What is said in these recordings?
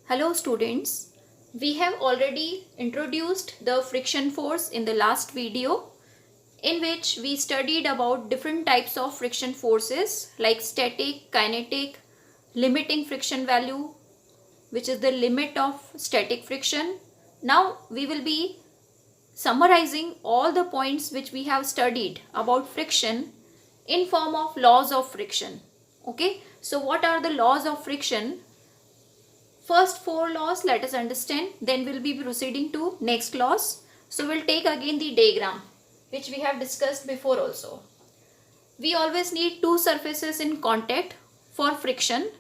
Hello students, we have already introduced the friction force in the last video in which we studied about different types of friction forces like static, kinetic, limiting friction value, which is the limit of static friction. Now we will be summarizing all the points which we have studied about friction in form of laws of friction. Okay, so what are the laws of friction? First four laws let us understand, then we'll be proceeding to next laws. So we'll take again the diagram which we have discussed before also. We always need two surfaces in contact for friction.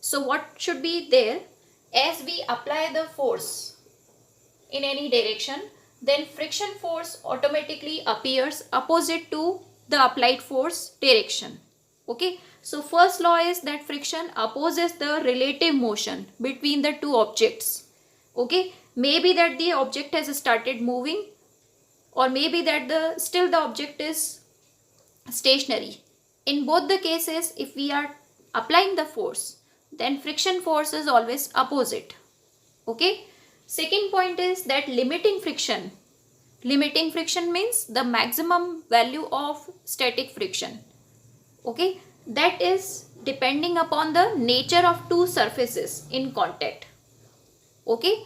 So what should be there? As we apply the force in any direction, then friction force automatically appears opposite to the applied force direction. Okay, so first law is that friction opposes the relative motion between the two objects. Okay, maybe that the object has started moving, or maybe that still the object is stationary. In both the cases, if we are applying the force, then friction force is always opposite. Okay, second point is that limiting friction. Limiting friction means the maximum value of static friction. Okay, that is depending upon the nature of two surfaces in contact. Okay,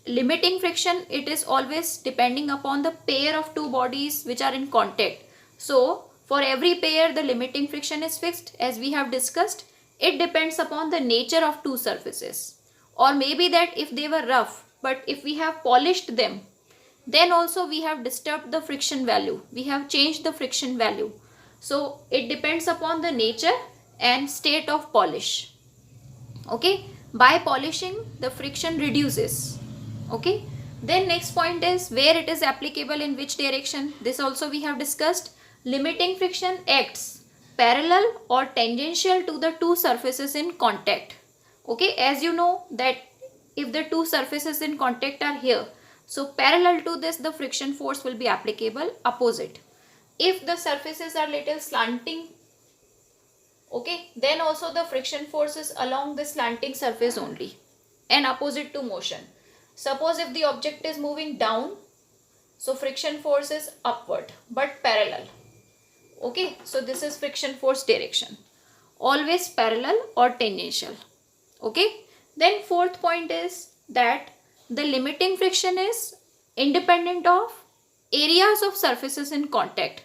limiting friction, it is always depending upon the pair of two bodies which are in contact. So for every pair the limiting friction is fixed, as we have discussed. It depends upon the nature of two surfaces, or maybe that if they were rough, but if we have polished them, then also we have disturbed the friction value, we have changed the friction value. So it depends upon the nature and state of polish. Okay, by polishing the friction reduces. Okay, then next point is where it is applicable, in which direction. This also we have discussed. Limiting friction acts parallel or tangential to the two surfaces in contact. Okay, as you know that if the two surfaces in contact are here, so parallel to this the friction force will be applicable opposite. If the surfaces are little slanting, okay, then also the friction force is along the slanting surface only and opposite to motion. Suppose if the object is moving down, so friction force is upward but parallel. Okay, so this is friction force direction, always parallel or tangential. Okay, then fourth point is that the limiting friction is independent of areas of surfaces in contact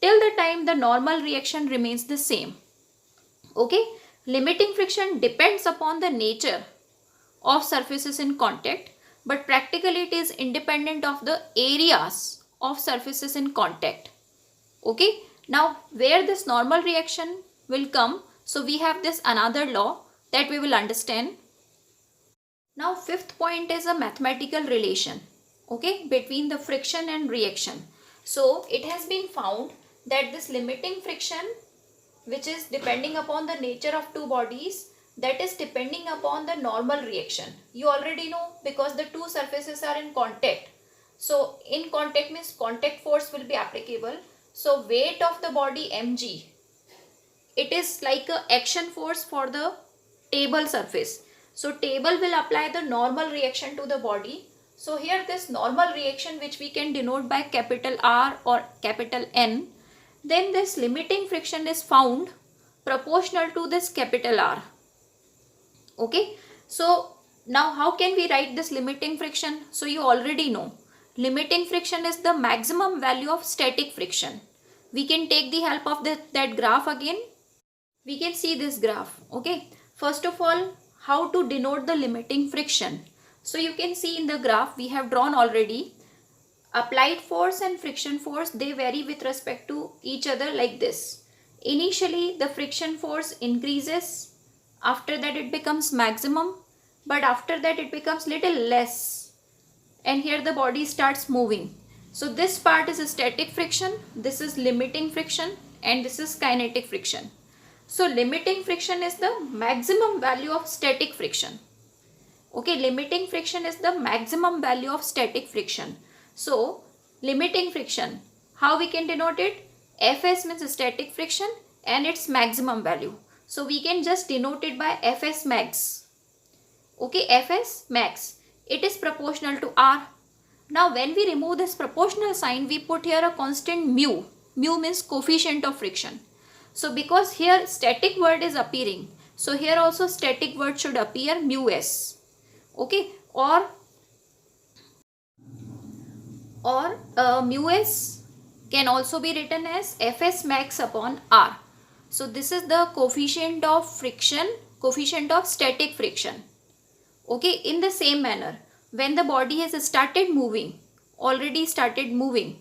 till the time the normal reaction remains the same. Okay, limiting friction depends upon the nature of surfaces in contact, but practically it is independent of the areas of surfaces in contact. Okay, now where this normal reaction will come, so we have this another law that we will understand. Now fifth point is a mathematical relation, okay, between the friction and reaction. So it has been found that this limiting friction, which is depending upon the nature of two bodies, that is depending upon the normal reaction. You already know, because the two surfaces are in contact. So in contact means contact force will be applicable. So weight of the body mg, it is like a action force for the table surface. So table will apply the normal reaction to the body. So here this normal reaction, which we can denote by capital R or capital N, then this limiting friction is found proportional to this capital R. Okay, so now how can we write this limiting friction? So you already know limiting friction is the maximum value of static friction. We can take the help of that graph again. We can see this graph. Okay, first of all, how to denote the limiting friction? So you can see in the graph we have drawn already. Applied force and friction force, they vary with respect to each other like this. Initially the friction force increases, after that it becomes maximum, but after that it becomes little less, and here the body starts moving. So this part is a static friction, this is limiting friction, and this is kinetic friction. So limiting friction is the maximum value of static friction. Okay, limiting friction is the maximum value of static friction. So limiting friction, how we can denote it? Fs means static friction and its maximum value. So we can just denote it by Fs max. Okay, Fs max, it is proportional to R. Now when we remove this proportional sign, we put here a constant mu. Mu means coefficient of friction. So because here static word is appearing, so here also static word should appear mu s. Okay, or mu s can also be written as Fs max upon R. So this is the coefficient of friction, coefficient of static friction. Okay, in the same manner, when the body has started moving, already started moving,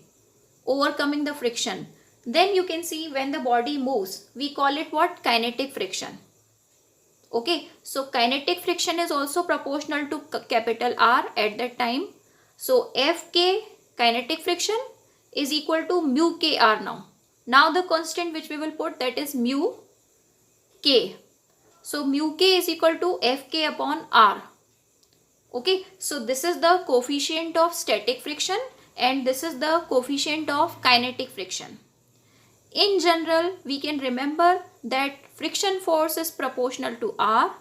overcoming the friction, then you can see when the body moves, we call it what? Kinetic friction. Okay, so kinetic friction is also proportional to capital R at that time. So Fk kinetic friction is equal to mu kr now. Now the constant which we will put, that is mu k. So mu k is equal to Fk upon R. Okay, so this is the coefficient of static friction and this is the coefficient of kinetic friction. In general, we can remember that friction force is proportional to R.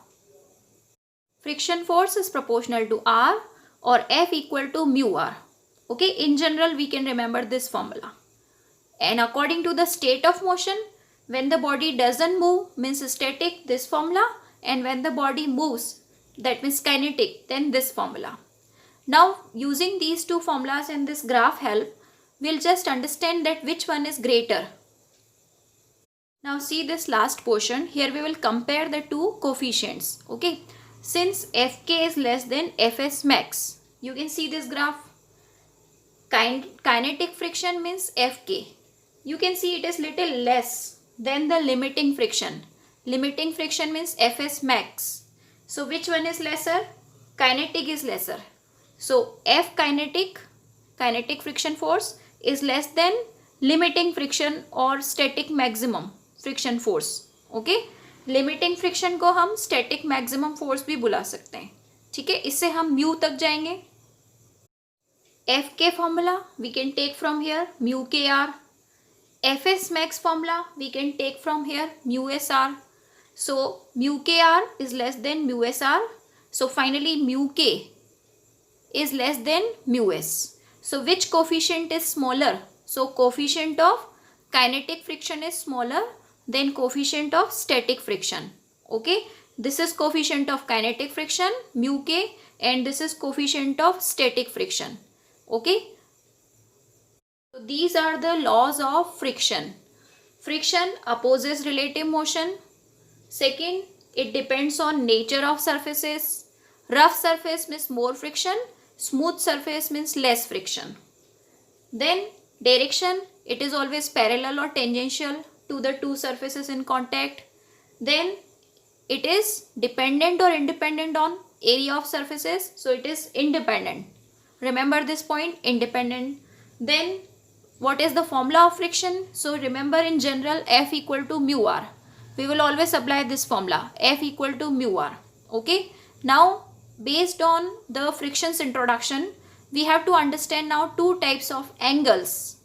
Friction force is proportional to R or F equal to mu R. Okay, in general, we can remember this formula. And according to the state of motion, when the body doesn't move means static, this formula, and when the body moves, that means kinetic, then this formula. Now using these two formulas and this graph help, we'll just understand that which one is greater. Now see this last portion. Here we will compare the two coefficients. Okay, since Fk is less than Fs max, you can see this graph. Kinetic friction means Fk. You can see it is little less than the limiting friction. Limiting friction means Fs max. So which one is lesser? Kinetic is lesser. So F kinetic friction force is less than limiting friction or static maximum friction force. Okay, limiting friction को हम static maximum force भी बुला सकते हैं. ठीक है, इससे हम म्यू तक जाएंगे. F K formula we can take from here mu K R. F S max formula we can take from here mu S R. So mu K R is less than mu S R. So finally mu K is less than mu s. So which coefficient is smaller? So coefficient of kinetic friction is smaller than coefficient of static friction. Okay, this is coefficient of kinetic friction mu k and this is coefficient of static friction. Okay, so these are the laws of friction. Friction opposes relative motion. Second, it depends on nature of surfaces. Rough surface means more friction, smooth surface means less friction. Then direction, it is always parallel or tangential to the two surfaces in contact. Then it is dependent or independent on area of surfaces. So it is independent. Remember this point, independent. Then what is the formula of friction? So remember in general F equal to mu R. We will always apply this formula, F equal to mu R. Okay, now based on the friction's introduction, we have to understand now two types of angles.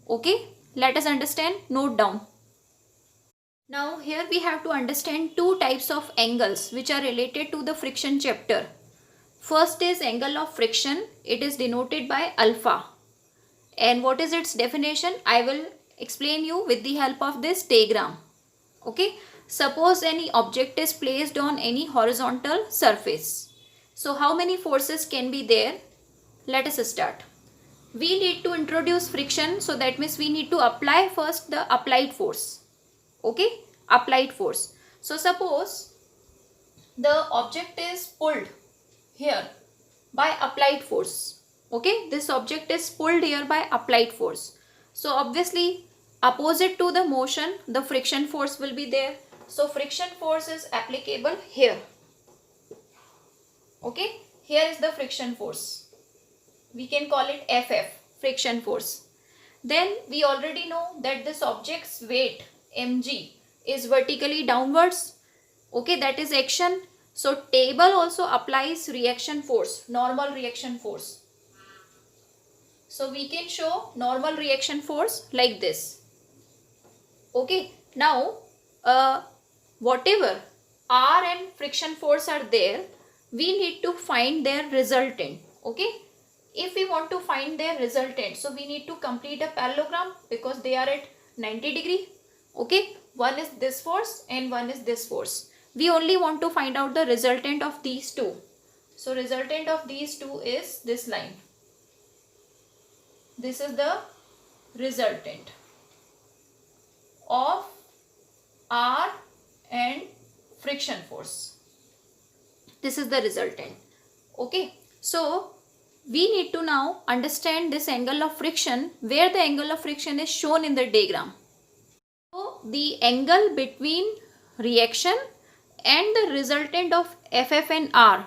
Okay, let us understand, note down. Now here we have to understand two types of angles which are related to the friction chapter. First is angle of friction. It is denoted by alpha. And what is its definition? I will explain you with the help of this diagram. Okay, suppose any object is placed on any horizontal surface. So how many forces can be there? Let us start. We need to introduce friction, so that means we need to apply first the applied force. Okay, applied force. So suppose the object is pulled here by applied force. Okay, this object is pulled here by applied force. So obviously opposite to the motion, the friction force will be there. So friction force is applicable here. Okay, here is the friction force. We can call it FF, friction force. Then we already know that this object's weight mg is vertically downwards. Okay, that is action. So table also applies reaction force, normal reaction force. So we can show normal reaction force like this. Okay, now whatever R and friction force are there, we need to find their resultant. Okay, if we want to find their resultant, so we need to complete a parallelogram because they are at 90 degree. Okay, one is this force and one is this force. We only want to find out the resultant of these two. So resultant of these two is this line. This is the resultant of R and friction force. This is the resultant. Okay, so we need to now understand this angle of friction, where the angle of friction is shown in the diagram. So the angle between reaction and the resultant of FF and R,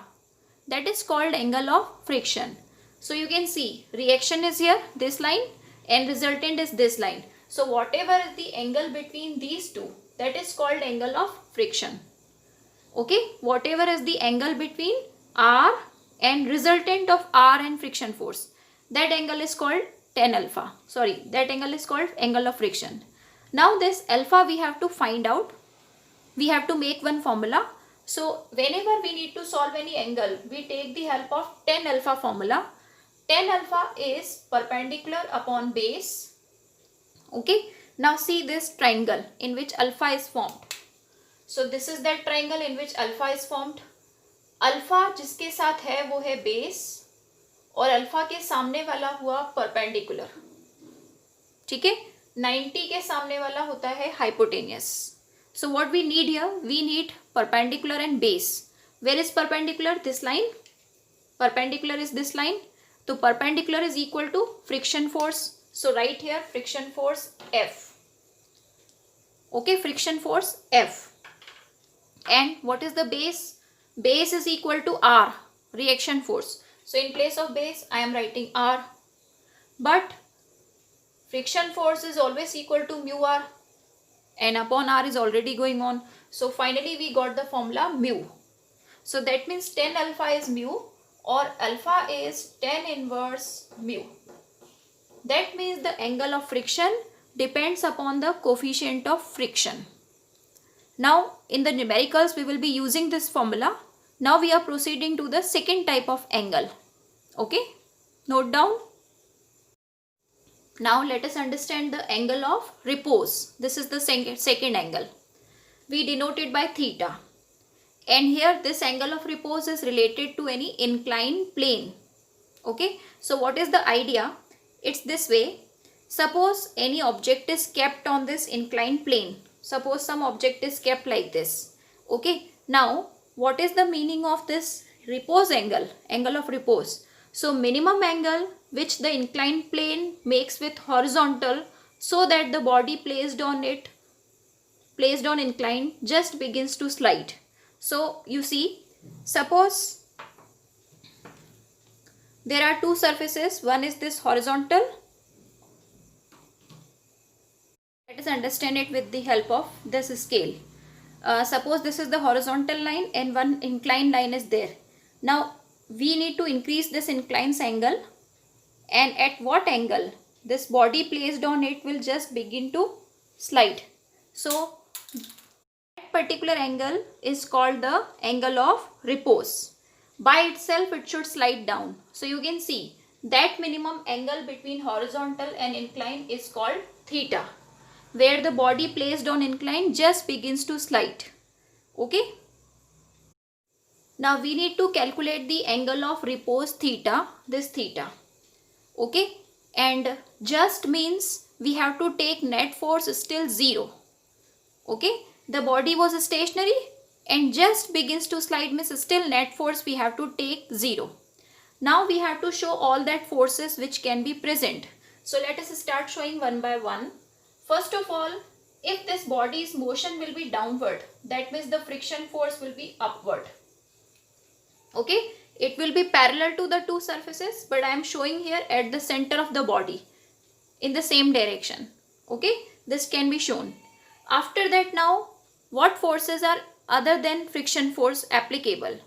that is called angle of friction. So you can see reaction is here, this line, and resultant is this line. So whatever is the angle between these two, that is called angle of friction. Okay, whatever is the angle between R and resultant of R and friction force, that angle is called tan alpha. Sorry, that angle is called angle of friction. Now this alpha we have to find out. We have to make one formula. So whenever we need to solve any angle, we take the help of tan alpha formula. Tan alpha is perpendicular upon base. Okay, now see this triangle in which alpha is formed. So this is that triangle in which alpha is formed. Alpha जिसके साथ है वो है base और alpha के सामने वाला हुआ परपेंडिकुलर. ठीक है, 90 के सामने वाला होता है hypotenuse. So what we need here? We need perpendicular and base. Where is perpendicular? This line. Perpendicular is this line. So perpendicular is equal to friction force. So write here friction force F. Okay, friction force F. And what is the base? Base is equal to R, reaction force. So in place of base, I am writing R. But friction force is always equal to mu R. And upon R is already going on. So finally we got the formula mu. So that means tan alpha is mu or alpha is tan inverse mu. That means the angle of friction depends upon the coefficient of friction. Now in the numericals we will be using this formula. Now we are proceeding to the second type of angle. Okay, note down. Now let us understand the angle of repose. This is the second angle. We denote it by theta. And here this angle of repose is related to any inclined plane. Okay, so what is the idea? It's this way. Suppose any object is kept on this inclined plane. Suppose some object is kept like this. Okay, now what is the meaning of this repose angle, angle of repose? So minimum angle which the inclined plane makes with horizontal so that the body placed on inclined just begins to slide. So you see, suppose there are two surfaces. One is this horizontal. Let us understand it with the help of this scale. Suppose this is the horizontal line and one inclined line is there. Now we need to increase this inclined angle, and at what angle this body placed on it will just begin to slide. So that particular angle is called the angle of repose. By itself it should slide down. So you can see that minimum angle between horizontal and inclined is called theta, where the body placed on incline just begins to slide. Okay. Now we need to calculate the angle of repose theta, this theta. Okay. And just means we have to take net force still 0. Okay. The body was stationary and just begins to slide means still net force we have to take 0. Now we have to show all that forces which can be present. So let us start showing one by one. First of all, if this body's motion will be downward, that means the friction force will be upward. Okay, it will be parallel to the two surfaces, but I am showing here at the center of the body in the same direction. Okay, this can be shown. After that, now what forces are other than friction force applicable?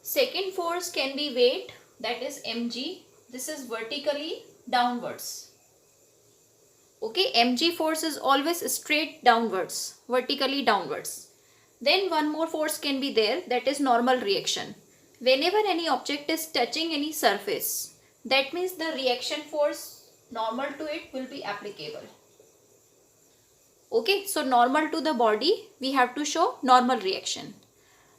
Second force can be weight, that is mg. This is vertically downwards. Okay, mg force is always straight downwards, vertically downwards. Then one more force can be there, that is normal reaction. Whenever any object is touching any surface, that means the reaction force normal to it will be applicable. Okay, so normal to the body, we have to show normal reaction.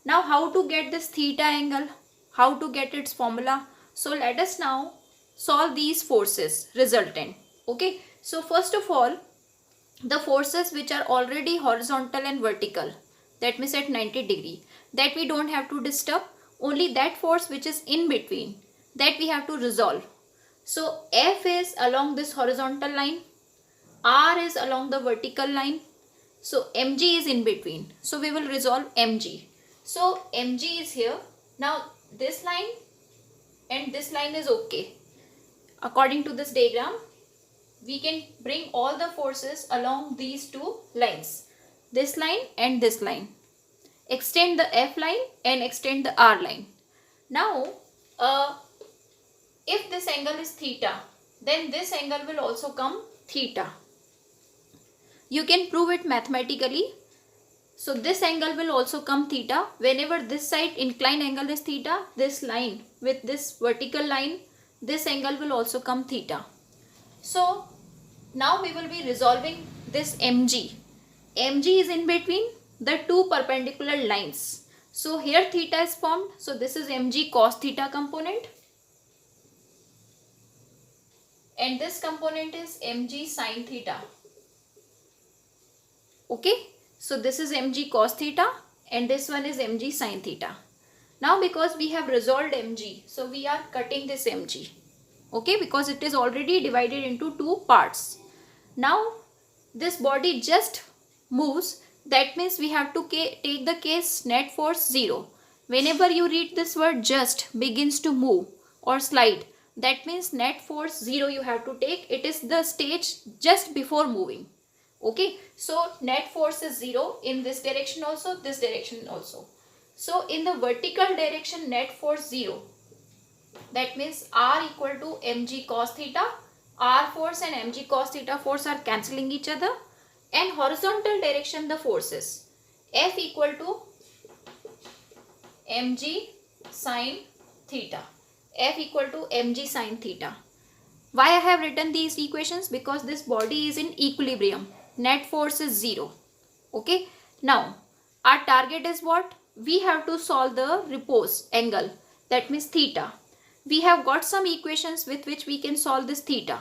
Now how to get this theta angle? How to get its formula? So let us now solve these forces resultant. Okay, so first of all, the forces which are already horizontal and vertical, that means at 90 degree, that we don't have to disturb. Only that force which is in between, that we have to resolve. So F is along this horizontal line, R is along the vertical line, so mg is in between. So we will resolve mg. So mg is here. Now this line and this line is okay. According to this diagram, we can bring all the forces along these two lines, this line and this line. Extend the F line and extend the R line. Now, if this angle is theta, then this angle will also come theta. You can prove it mathematically. So this angle will also come theta. Whenever this side inclined angle is theta, this line with this vertical line, this angle will also come theta. So now we will be resolving this mg. Mg is in between the two perpendicular lines. So here theta is formed. So this is mg cos theta component. And this component is mg sin theta. Okay. So this is mg cos theta and this one is mg sin theta. Now because we have resolved mg, so we are cutting this mg. Okay, because it is already divided into two parts. Now this body just moves, that means we have to take the case net force 0. Whenever you read this word just begins to move or slide, that means net force 0 you have to take. It is the stage just before moving. Okay, so net force is 0 in this direction also, this direction also. So in the vertical direction net force 0. That means R equal to mg cos theta. R force and mg cos theta force are cancelling each other. And horizontal direction the forces. F equal to mg sin theta. F equal to mg sin theta. Why I have written these equations? Because this body is in equilibrium. Net force is 0. Okay. Now, our target is what? We have to solve the repose angle. That means theta. We have got some equations with which we can solve this theta.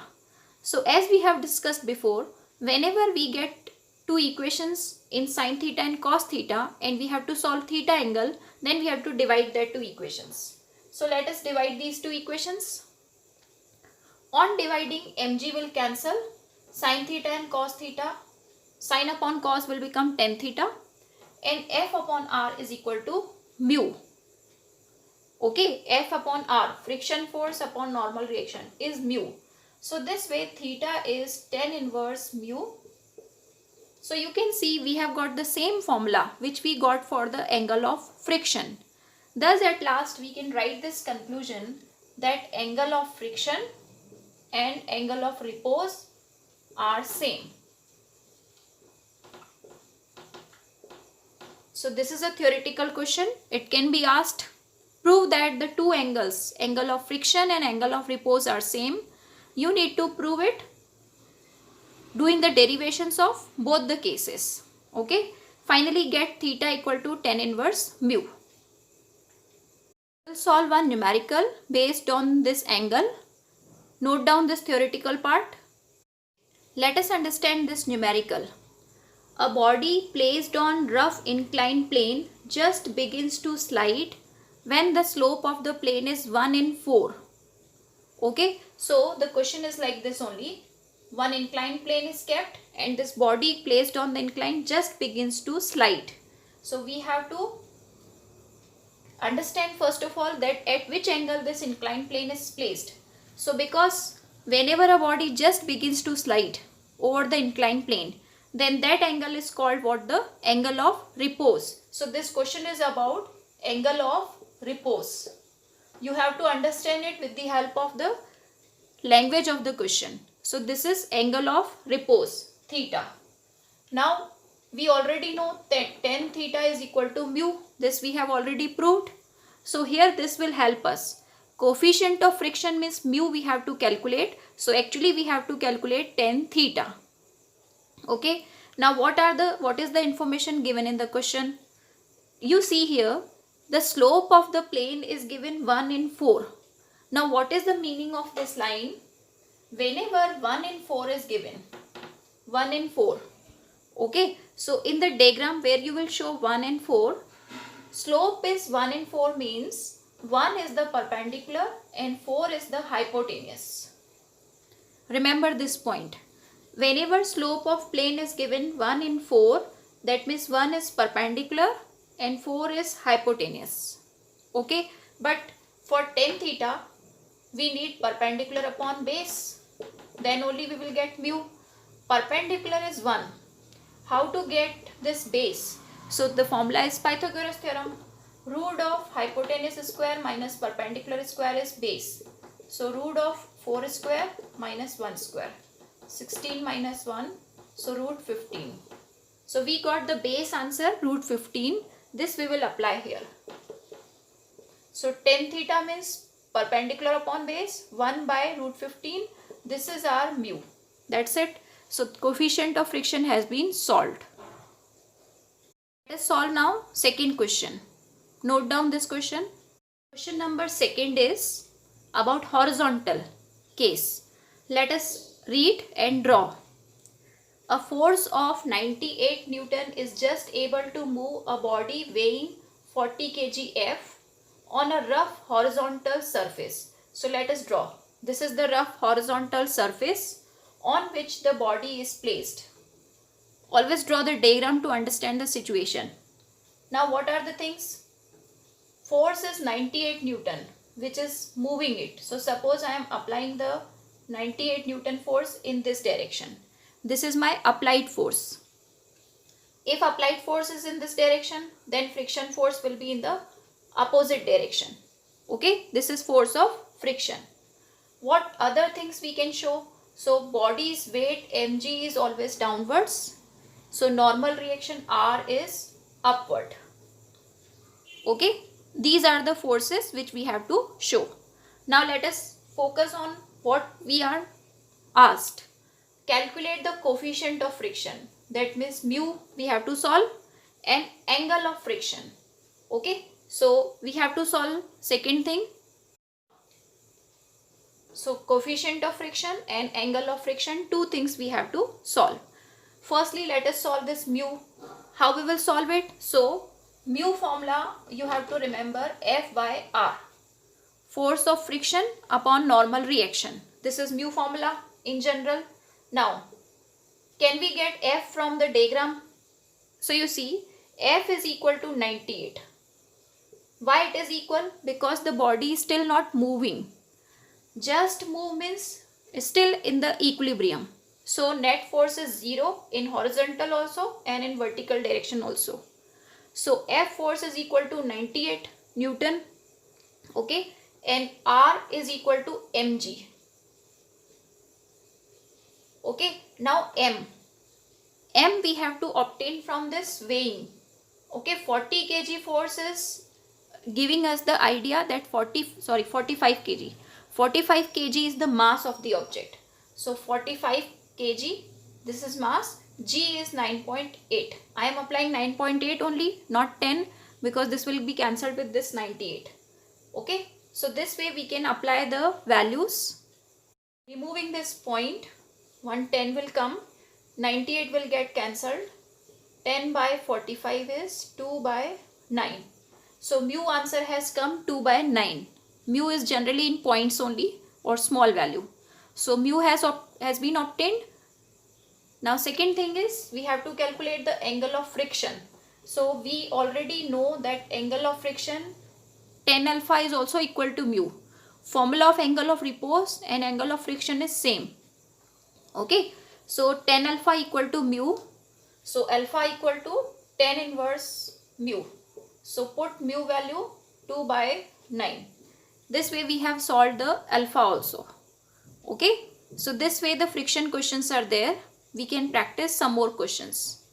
So as we have discussed before, whenever we get two equations in sin theta and cos theta and we have to solve theta angle, then we have to divide that two equations. So let us divide these two equations. On dividing, mg will cancel. Sin theta and cos theta. Sin upon cos will become tan theta. And F upon R is equal to mu. Okay, F upon R, friction force upon normal reaction, is mu. So this way theta is tan inverse mu. So you can see we have got the same formula which we got for the angle of friction. Thus at last we can write this conclusion that angle of friction and angle of repose are same. So this is a theoretical question. It can be asked. Prove that the two angles, angle of friction and angle of repose are same. You need to prove it doing the derivations of both the cases. Okay. Finally get theta equal to tan inverse mu. We'll solve one numerical based on this angle. Note down this theoretical part. Let us understand this numerical. A body placed on rough inclined plane just begins to slide when the slope of the plane is 1 in 4. Okay, so the question is like this only. One inclined plane is kept and this body placed on the incline just begins to slide. So we have to understand first of all that at which angle this inclined plane is placed. So because whenever a body just begins to slide over the inclined plane, then that angle is called what? The angle of repose. So this question is about angle of repose. You have to understand it with the help of the language of the question. So this is angle of repose, theta. Now We already know that tan theta is equal to mu. This we have already proved. So here this will help us. Coefficient of friction means mu we have to calculate. So actually we have to calculate tan theta. Okay. Now what is the information given in the question? You see here the slope of the plane is given 1 in 4. Now what is the meaning of this line? Whenever 1 in 4 is given, 1 in 4. Okay. So in the diagram where you will show 1 and 4, slope is 1 in 4 means 1 is the perpendicular and 4 is the hypotenuse. Remember this point. Whenever slope of plane is given 1 in 4, that means 1 is perpendicular and 4 is hypotenuse. Okay. But for tan theta, we need perpendicular upon base. Then only we will get mu. Perpendicular is 1. How to get this base? So the formula is Pythagoras theorem. Root of hypotenuse square minus perpendicular square is base. So root of 4 square minus 1 square. 16 minus 1. So root 15. So we got the base answer root 15. This we will apply here. So tan theta means perpendicular upon base 1 by root 15. This is our mu. That's it. So coefficient of friction has been solved. Let us solve now second question. Note down this question. Question number second is about horizontal case. Let us read and draw. A force of 98 Newton is just able to move a body weighing 40 kg F on a rough horizontal surface. So let us draw. This is the rough horizontal surface on which the body is placed. Always draw the diagram to understand the situation. Now what are the things? Force is 98 Newton which is moving it. So suppose I am applying the 98 Newton force in this direction. This is my applied force. If applied force is in this direction, then friction force will be in the opposite direction. Okay, this is force of friction. What other things we can show? So body's weight mg is always downwards. So normal reaction R is upward. Okay, these are the forces which we have to show. Now let us focus on what we are asked. Calculate the coefficient of friction. That means mu we have to solve and angle of friction. Okay, so we have to solve second thing. So coefficient of friction and angle of friction, two things we have to solve. Firstly, let us solve this mu. How we will solve it? So mu formula you have to remember F by R. Force of friction upon normal reaction. This is mu formula in general. Now, can we get F from the diagram? So you see, F is equal to 98. Why it is equal? Because the body is still not moving. Just move means still in the equilibrium. So net force is 0 in horizontal also and in vertical direction also. So F force is equal to 98 Newton. Okay, and R is equal to mg. Okay, now M we have to obtain from this weighing. Okay, 40 kg force is giving us the idea that 45 kg. 45 kg is the mass of the object. So 45 kg, this is mass. G is 9.8. I am applying 9.8 only, not 10, because this will be cancelled with this 98. Okay, so this way we can apply the values. Removing this point, 110 will come, 98 will get cancelled. 10 by 45 is 2 by 9. So mu answer has come 2 by 9. Mu is generally in points only or small value. So mu has been obtained. Now second thing is we have to calculate the angle of friction. So we already know that angle of friction tan alpha is also equal to mu. Formula of angle of repose and angle of friction is same. Okay, so tan alpha equal to mu. So alpha equal to tan inverse mu. So put mu value 2 by 9. This way we have solved the alpha also. Okay, so this way the friction questions are there. We can practice some more questions.